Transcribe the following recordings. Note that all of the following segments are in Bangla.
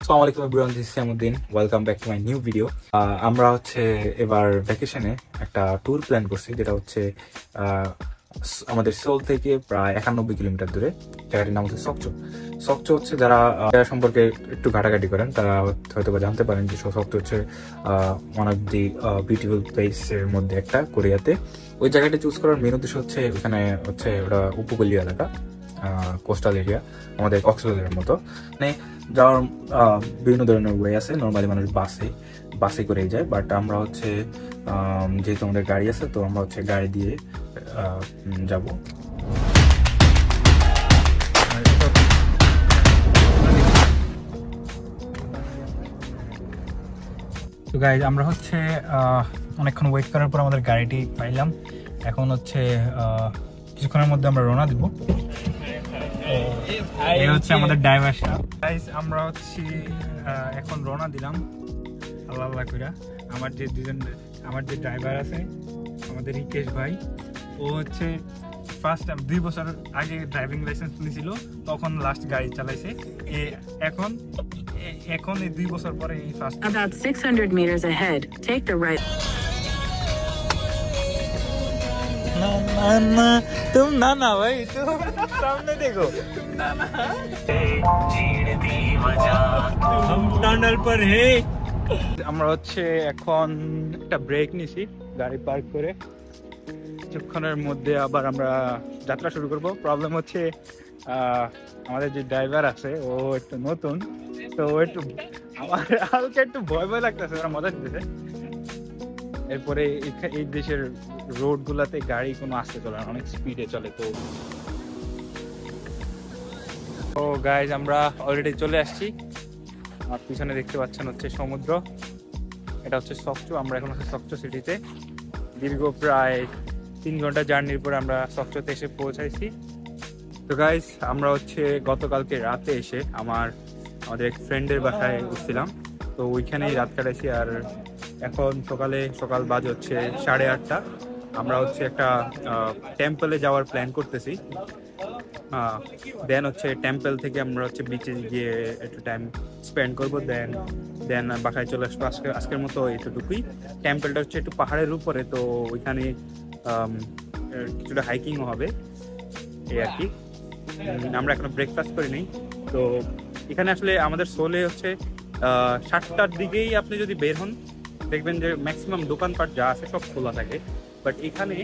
আসসালামু আলাইকুম everyone, this is Samuddin. Welcome back to my new video. আমরা এবার ভ্যাকেশনে একটা ট্যুর প্ল্যান করছি, যেটা হচ্ছে আমাদের সোল থেকে প্রায় 91 কিলোমিটার দূরে। জায়গাটির নাম হচ্ছে সকচো। সকচো হচ্ছে যারা সম্পর্কে একটু ঘাটাঘাটি করেন তারা হয়তো বা জানতে পারেন যে সকচো হচ্ছে ওয়ান অফ দি বিউটিফুল প্লেসের মধ্যে একটা কোরিয়াতে। ওই জায়গাটা চুজ করার মেন উদ্দেশ্য হচ্ছে ওখানে হচ্ছে ওটা উপকূলীয় এলাকা, কোস্টাল এরিয়া, আমাদের কক্সবাজারের মতো। মানে যাওয়ার বিভিন্ন ধরনের ওয়ে আছে। নর্মালি মানুষ বাসে করেই যায়, বাট আমরা হচ্ছে যেহেতু আমাদের গাড়ি আছে, তো আমরা হচ্ছে গাড়ি দিয়ে যাব। তো গাইজ, আমরা হচ্ছে অনেকক্ষণ ওয়েট করার পর আমাদের গাড়িটি পাইলাম। এখন হচ্ছে কিছুক্ষণের মধ্যে আমরা রওনা দিব। এই হচ্ছে আমাদের ড্রাইভার সাহেব। গাইজ, আমরা হচ্ছে এখন রওনা দিলাম আল্লাহ আল্লাহ কইরা। আমার যে ড্রাইভার আছে, আমাদের রিকেশ ভাই, ও হচ্ছে ফার্স্ট টাইম 2 বছর আগে ড্রাইভিং লাইসেন্স নিয়েছিল, তখন লাস্ট গাড়ি চালাইছে। এখন এই 2 বছর পরে এই first. About 600 meters ahead, take the right. तुम ना भाई, तुम सामने देखो। टनल पर है। আমরা হচ্ছে এখন একটা ব্রেক নিছি গাড়ি পার্ক করে। কিছুক্ষণের মধ্যে আবার আমরা যাত্রা শুরু করব। প্রবলেম হচ্ছে আমাদের যে ড্রাইভার আছে ও একটু নতুন, তো একটু আমার হালকা একটু ভয় লাগতেছে, ওরা মজা দিতেছে। এরপরে এই দেশের রোড গুলাতে গাড়ি কোনো আসতে চলে না, অনেক স্পিডে চলে। তো গাইজ, আমরা অলরেডি চলে আসছি। আমার পিছনে দেখতে পাচ্ছেন হচ্ছে সমুদ্র। এটা হচ্ছে সকচো। আমরা এখন হচ্ছে সকচো সিটিতে। দীর্ঘ প্রায় 3 ঘন্টা জার্নির পরে আমরা সকচোতে এসে পৌঁছাইছি। তো গাইজ, আমরা হচ্ছে গতকালকে রাতে এসে আমাদের এক ফ্রেন্ডের বাসায় উঠছিলাম, তো ওইখানেই রাত কাটাইছি। আর এখন সকাল বাজে হচ্ছে 8:30। আমরা হচ্ছে একটা টেম্পলে যাওয়ার প্ল্যান করতেছি। দেন হচ্ছে টেম্পল থেকে আমরা হচ্ছে বিচে গিয়ে একটু টাইম স্পেন্ড করবো। দেন বাসায় চলে আসবো। আজকের মতো এতটুকুই। টেম্পলটা হচ্ছে একটু পাহাড়ের উপরে, তো ওইখানে কিছুটা হাইকিংও হবে, এই আর কি। আমরা এখনো ব্রেকফাস্ট করিনি। তো এখানে আসলে আমাদের সোলে হচ্ছে 7টার দিকেই আপনি যদি বের হন, দেখবেন যে ম্যাক্সিমাম দোকানপাট যা আছে সব খোলা থাকে। বাট এখানে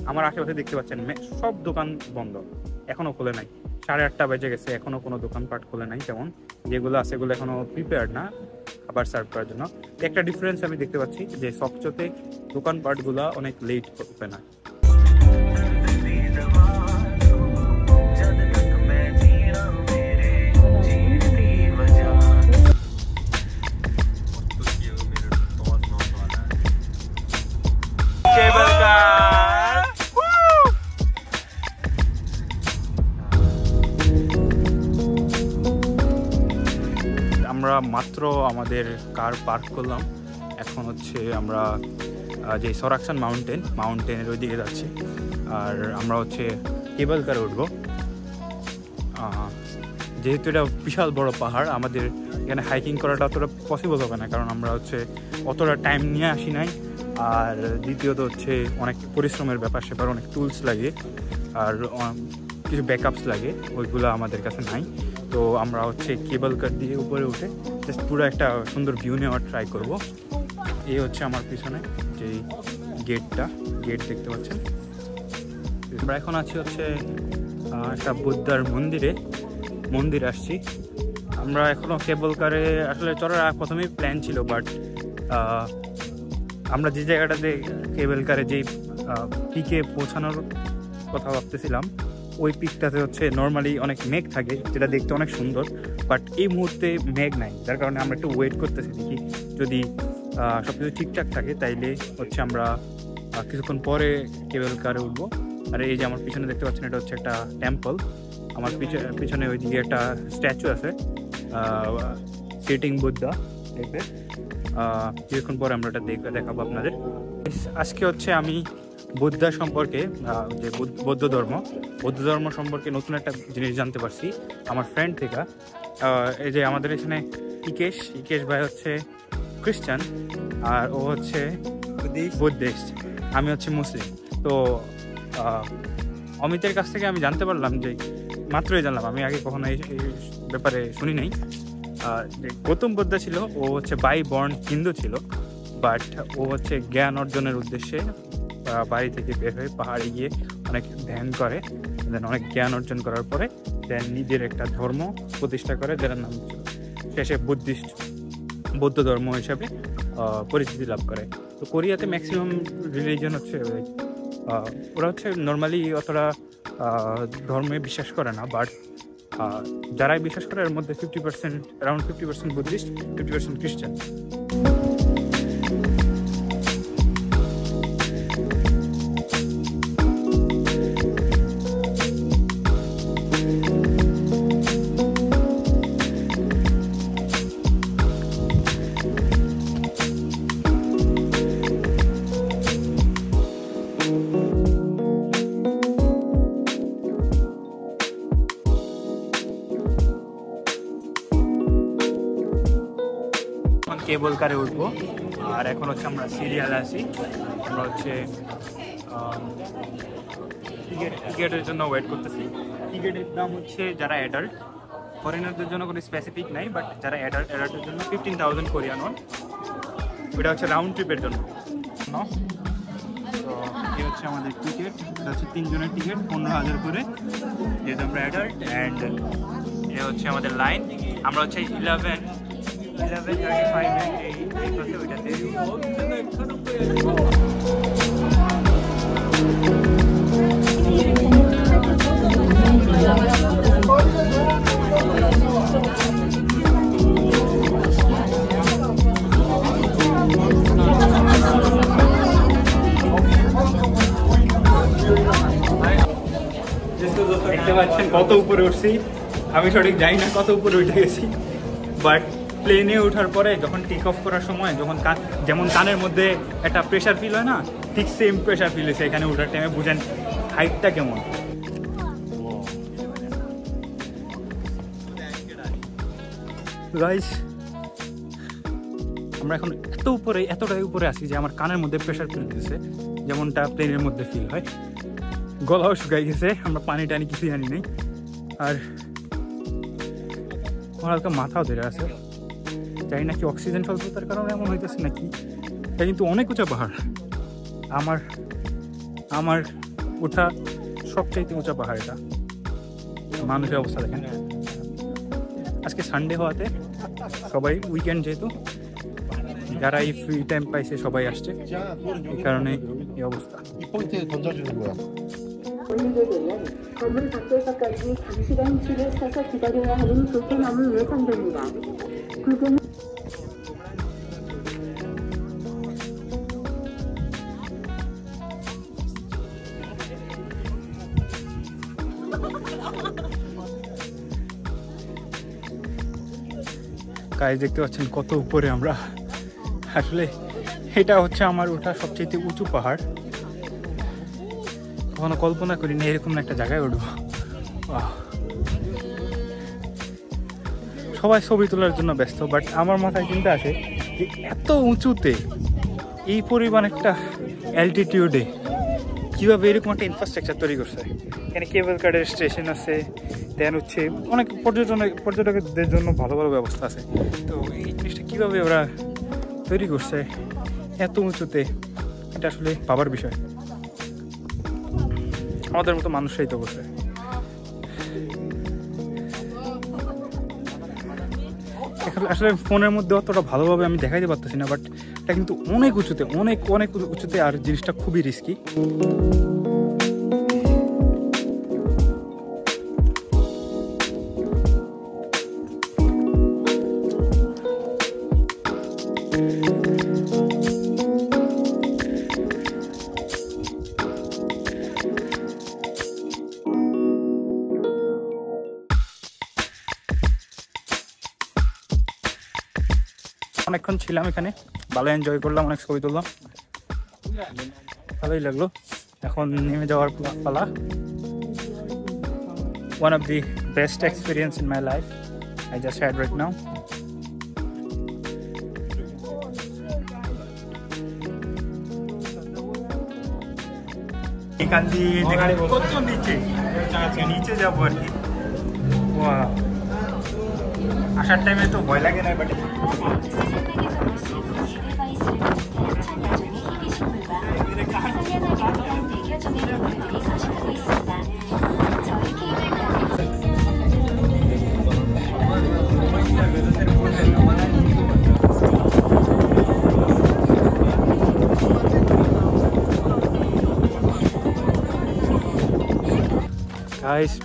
আমার আশেপাশে দেখতে পাচ্ছেন সব দোকান বন্ধ, এখনো খোলে নাই। 8:30 বেজে গেছে, এখনো কোনো দোকানপাট খোলে নাই। যেমন যেগুলো আছে সেগুলো এখনো প্রিপেয়ার্ড না খাবার সার্ভ করার জন্য। একটা ডিফারেন্স আমি দেখতে পাচ্ছি যে সকচোতে দোকানপাটগুলো অনেক লেট ওপেন হয়। আমরা মাত্র আমাদের কার পার্ক করলাম। এখন হচ্ছে আমরা যে সরাকসান মাউন্টেনের ওই দিকে যাচ্ছি। আর আমরা হচ্ছে কেবল কারে উঠবো। যেহেতু এটা বিশাল বড় পাহাড়, আমাদের এখানে হাইকিং করাটা অতটা পসিবল হবে না, কারণ আমরা হচ্ছে অতটা টাইম নিয়ে আসি নাই। আর দ্বিতীয়ত হচ্ছে অনেক পরিশ্রমের ব্যাপার, সেবার অনেক টুলস লাগে আর কিছু ব্যাকআপস লাগে, ওইগুলো আমাদের কাছে নাই। তো আমরা হচ্ছে কেবল কার দিয়ে উপরে উঠে জাস্ট পুরো একটা সুন্দর ভিউ নেওয়ার ট্রাই করব। এই হচ্ছে আমার পিছনে যেই গেট দেখতে পাচ্ছেন। আমরা এখন আছি হচ্ছে একটা বুদ্ধার মন্দিরে আসছি। আমরা এখনো কেবল কারে আসলে চড়ার প্রথমেই প্ল্যান ছিল, বাট আমরা যে জায়গাটাতে কেবল কারে যেই পিকে পৌঁছানোর কথা ভাবতেছিলাম, ওই পিকটাতে হচ্ছে নর্মালি অনেক মেঘ থাকে, যেটা দেখতে অনেক সুন্দর। বাট এই মুহূর্তে মেঘ নাই, যার কারণে আমরা একটু ওয়েট করতেছি, দেখি যদি সব কিছু ঠিকঠাক থাকে তাইলে হচ্ছে আমরা কিছুক্ষণ পরে কেবল কারে উঠবো। আর এই যে আমার পিছনে দেখতে পাচ্ছেন, এটা হচ্ছে একটা টেম্পল। আমার পিছনে ওইদিকে একটা স্ট্যাচু আছে, সিটিং বুদ্ধা টাইপের। কিছুক্ষণ পরে আমরা এটা দেখাবো আপনাদের। আজকে হচ্ছে আমি বুদ্ধা সম্পর্কে, যে বৌদ্ধ ধর্ম সম্পর্কে নতুন একটা জিনিস জানতে পারছি আমার ফ্রেন্ড থেকে। এই যে আমাদের এখানে ইকেশ ভাই হচ্ছে খ্রিস্টান আর ও হচ্ছে বুদ্ধিস্ট, আমি হচ্ছে মুসলিম। তো অমিতের কাছ থেকে আমি জানতে পারলাম যে মাত্রই জানলাম, আমি আগে কখনো এই ব্যাপারে শুনি নাই, যে গৌতম বুদ্ধ ছিল ও হচ্ছে বাই বর্ন হিন্দু ছিল, বাট ও হচ্ছে জ্ঞান অর্জনের উদ্দেশ্যে বাড়ি থেকে বের হয়ে পাহাড়ে গিয়ে অনেক ধ্যান করে, দেন অনেক জ্ঞান অর্জন করার পরে দেন নিজের একটা ধর্ম প্রতিষ্ঠা করে, যার নাম শেষে বৌদ্ধ ধর্ম হিসাবে পরিচিতি লাভ করে। তো কোরিয়াতে ম্যাক্সিমাম রিলিজন হচ্ছে ওরা হচ্ছে নর্মালি অতটা ধর্মে বিশ্বাস করে না, বাট যারাই বিশ্বাস করে এর মধ্যে 50%, অ্যারাউন্ড 50% বুদ্ধিস্ট, 50% খ্রিস্টান। কেবল কারে উঠবো, আর এখন হচ্ছে আমরা সিরিয়াল আছি, আমরা হচ্ছে টিকিটের জন্য ওয়েট করতেছি। টিকিটের দাম হচ্ছে যারা অ্যাডাল্ট, ফরেনারদের জন্য কোনো স্পেসিফিক নাই, বাট যারা অ্যাডাল্টের জন্য 15,000 কোরিয়ান ওয়ান, ওইটা হচ্ছে রাউন্ড ট্রিপের জন্য। তো এই হচ্ছে আমাদের টিকিট, এটা হচ্ছে 3 জনের টিকিট 15,000 করে, যেহেতু আমরা অ্যাডাল্ট। অ্যান্ড এ হচ্ছে আমাদের লাইন, আমরা হচ্ছে 11:35 এই হচ্ছে ওইটাতে। দেখতে পাচ্ছেন কত উপরে উঠছি, আমি সঠিক জানি না কত উপরে উঠে গেছি, বাট প্লেনে ওঠার পরে যখন টেক অফ করার সময় যখন যেমন কানের মধ্যে একটা প্রেশার ফিল হয় না, ঠিক সেম প্রেশার ফিল হয়েছে এখানে ওঠার টাইমে। বুঝেন হাইটটা কেমন। গাইস আমরা এখন এতটাই উপরে আছি যে আমার কানের মধ্যে প্রেশার ফিল দিতেছে, যেমনটা প্লেনের মধ্যে ফিল হয়। গলাও শুকাই গেছে, আমরা পানি টানি কিছুই জানি নাই, আর আমার হালকা মাথাও ধরে আছে, জানি না কি অক্সিজেন স্বল্পতার কারণে এমন হইতেছে নাকি। এটা কিন্তু অনেক উঁচা পাহাড়, আমার ওঠা সবচাইতে উঁচা পাহাড় এটা। মানুষের অবস্থা দেখেন, আজকে সানডে হওয়াতে সবাই উইকেন্ড, যেহেতু যারা এই ফ্রি টাইম পাইছে সবাই আসছে, এই কারণে এই অবস্থা। 올리게 되면 건물 밖에서까지 장시간 줄을 서서 기다려야 하는 불편함이 예상됩니다. 구경 গাইস দেখতে পাচ্ছেন কত উপরে আমরা। আসলে এটা হচ্ছে আমার ওঠা সবচেয়ে উঁচু পাহাড়, কখনো কল্পনা করি না এরকম একটা জায়গায় উঠবো। সবাই ছবি তোলার জন্য ব্যস্ত, বাট আমার মাথায় চিন্তা আসে যে এত উঁচুতে এই পরিমাণ একটা অ্যালটিটিউডে কীভাবে এরকম একটা ইনফ্রাস্ট্রাকচার তৈরি করছে। এখানে কেবল কারের স্টেশন আছে, দেন হচ্ছে অনেক পর্যটকদের জন্য ভালো ভালো ব্যবস্থা আছে। তো এই জিনিসটা কীভাবে ওরা তৈরি করছে এত উঁচুতে, এটা আসলে ভাবার বিষয়। আমাদের মতো মানুষরাই তো করছে। আসলে ফোনের মধ্যে অতটা ভালোভাবে আমি দেখাইতে পারতেছি না, বাট এটা কিন্তু অনেক উঁচুতে, অনেক উঁচুতে, আর জিনিসটা খুবই রিস্কি। অনেকক্ষণ ছিলাম এখানে, ভালো এনজয় করলাম, অনেক ছবি তুললাম, ভালোই লাগলো। এখন নেমে যাওয়ার পালা। One of the best experience in my life I just had right now. এখান দিয়ে কত নিচে নিচে যাবো আর কি। আসার টাইমে তো ভয় লাগে না, বাট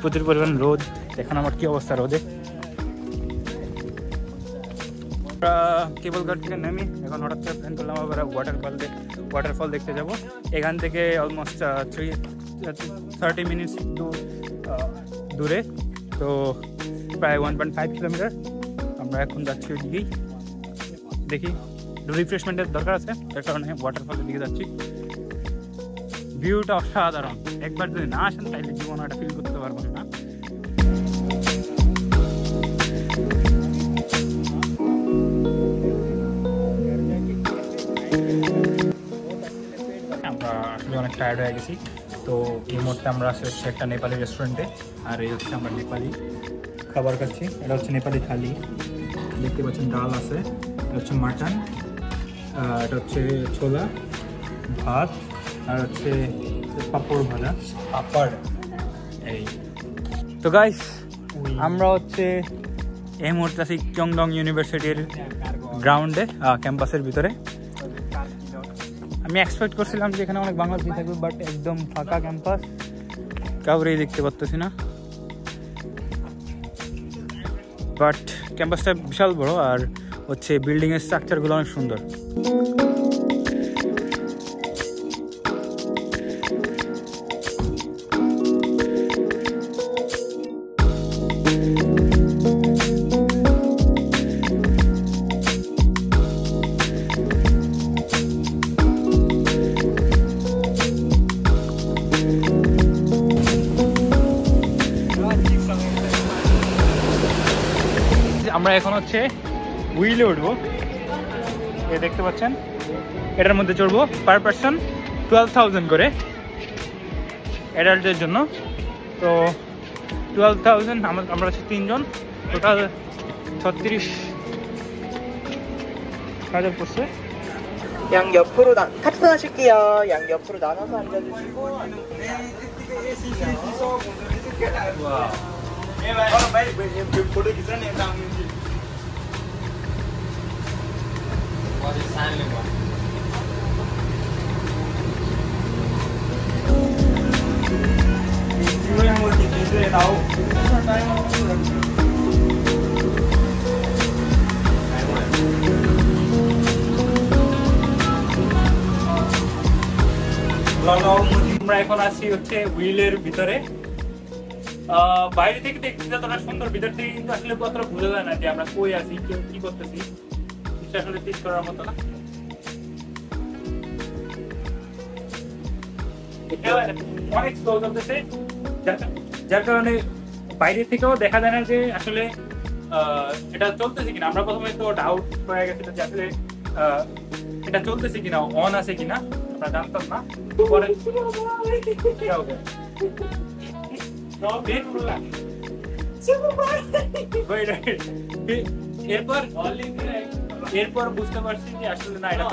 প্রচুর পরিমাণ রোদ। এখন আমার কি অবস্থা রোদে। কেবল ঘাট থেকে নেমে এখন হঠাৎ করে প্ল্যান করলাম আবার ওয়াটারফল দেখতে যাব। এখান থেকে অলমোস্ট 30 মিনিটস দূরে, তো প্রায় 1.5 কিলোমিটার। আমরা এখন যাচ্ছি ওইদিকেই, দেখি রিফ্রেশমেন্টের দরকার আছে, তার কারণে ওয়াটারফলের দিকে যাচ্ছি। ভিউটা অসাধারণ, একবার যদি না আসেন তাইলে জীবন এটা ফিল করতে পারবেন না। আমরা আসলে অনেক টায়ার্ড হয়ে গেছি, তো এই মুহূর্তে আমরা আসলে একটা নেপালি রেস্টুরেন্টে, আর এই হচ্ছে আমরা নেপালি খাবার খাচ্ছি। এটা হচ্ছে নেপালি থালি, দেখতে পাচ্ছেন ডাল আছে, এটা হচ্ছে মাটন, এটা হচ্ছে ছোলা ভাত, আর হচ্ছে পাপড় ভাজা পাপড়। এই তো গাইস, আমরা হচ্ছে এই মুহূর্তে আছি কিয়ংডং ইউনিভার্সিটির গ্রাউন্ডে, ক্যাম্পাসের ভিতরে। আমি এক্সপেক্ট করছিলাম যে এখানে অনেক বাংলাদেশি থাকবে, বাট একদম ফাঁকা ক্যাম্পাস, কাউরেই দেখতে পাচ্ছি না। বাট ক্যাম্পাসটা বিশাল বড়, আর হচ্ছে বিল্ডিংয়ের স্ট্রাকচারগুলো অনেক সুন্দর। আমরা এখন হচ্ছে হুইলে উঠবো, এই দেখতে পাচ্ছেন, এটার মধ্যে চড়বো। পার পারসন 12,000 করে অ্যাডাল্টের জন্য। তো 12,000, আমরা হচ্ছে 3 জন, টোটাল 36,000 পড়ছে। 양 옆으로 탑승하실게요. 양 옆으로 나눠서 앉아주시고. আমরা এখন আছি হচ্ছে হুইলের ভিতরে। বাইরে থেকে দেখতে যতটা সুন্দর, ভিতর থেকে কিন্তু আসলে কতটা বোঝা যায় না যে আমরা কই আছি, কেউ কি করতেছি, সেটা আসলে ঠিক করার মতো না। অনেক স্লো চলতেছে, যার কারণে বাইরে থেকেও দেখা যায় না যে আসলে এটা চলতেছে কিনা। আমরা প্রথমে তো ডাউট হয়ে গেছে যে আসলে এটা চলতেছে কিনা, অন আছে কিনা, আমরা জানতাম না। পরে এরপর বুঝতে পারছি যে আসলে না, এটা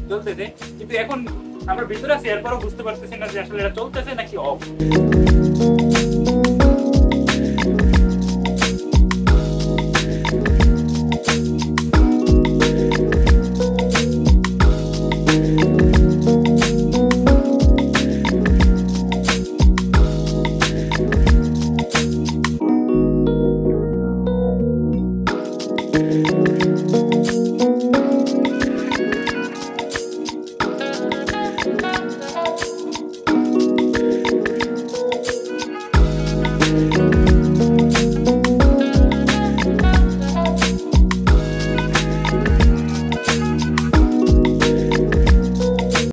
চলতেছে, কিন্তু এখন আমরা ভিতরে আছি, এরপরও বুঝতে পারতেছি না যে আসলে এটা চলতেছে নাকি অফ।